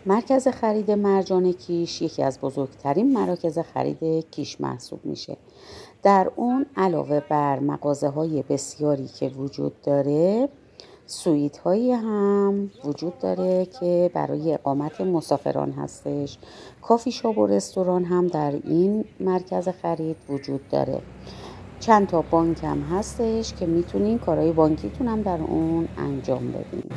مرکز خرید مرجان کیش یکی از بزرگترین مراکز خرید کیش محسوب میشه. در اون علاوه بر مغازه‌های بسیاری که وجود داره، سویت هایی هم وجود داره که برای اقامت مسافران هستش. کافی شاپ و رستوران هم در این مرکز خرید وجود داره. چند تا بانک هم هستش که میتونین کارهای بانکیتون هم در اون انجام بدین.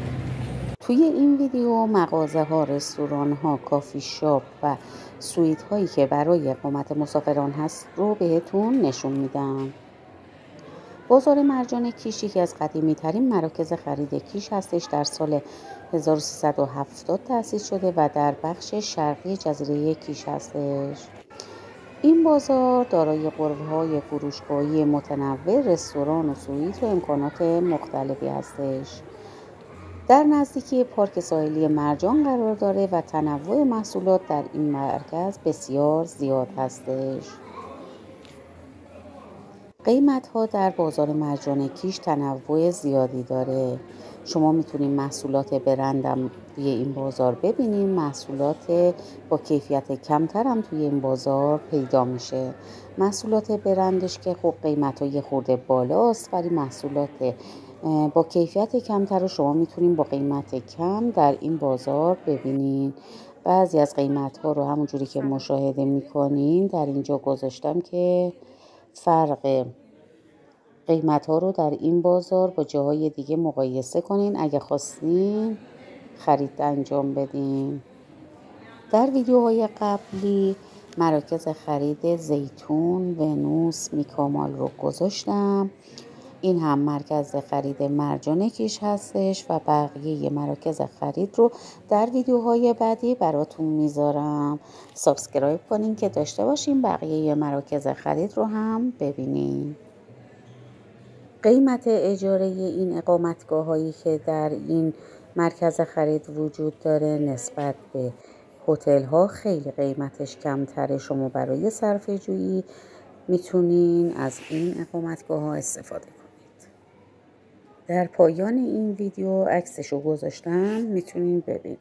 توی این ویدیو مغازه ها، رستوران ها، کافی شاپ و سویت هایی که برای اقامت مسافران هست رو بهتون نشون میدم. بازار مرجان کیش یکی از قدیمی ترین مراکز خرید کیش هستش. در سال 1370 تأسیس شده و در بخش شرقی جزیره کیش هستش. این بازار دارای غرفه‌های فروشگاهی متنوع، رستوران و سویت و امکانات مختلفی هستش. در نزدیکی پارک ساحلی مرجان قرار داره و تنوع محصولات در این مرکز بسیار زیاد هستش. قیمت ها در بازار مرجان کیش تنوع زیادی داره. شما میتونید محصولات برندم توی این بازار ببینید. محصولات با کیفیت کمتر هم توی این بازار پیدا میشه. محصولات برندش که خب قیمت های خورده بالاست، ولی محصولات با کیفیت کمتر رو شما میتونید با قیمت کم در این بازار ببینید. بعضی از قیمت ها رو همونجوری که مشاهده میکنین در اینجا گذاشتم که فرق قیمت ها رو در این بازار با جاهای دیگه مقایسه کنین اگه خواستین خرید انجام بدین. در ویدیوهای قبلی مراکز خرید زیتون، ونوس، میکامال رو گذاشتم. این هم مرکز خرید مرجان کیش هستش و بقیه مراکز خرید رو در ویدیوهای بعدی براتون میذارم. سابسکرایب کنین که داشته باشین بقیه مراکز خرید رو هم ببینین. قیمت اجاره این اقامتگاه هایی که در این مرکز خرید وجود داره نسبت به هتل ها خیلی قیمتش کمتره. شما برای صرفه جویی میتونین از این اقامتگاه ها استفاده کنید. در پایان این ویدیو عکسشو گذاشتم، میتونین ببینید.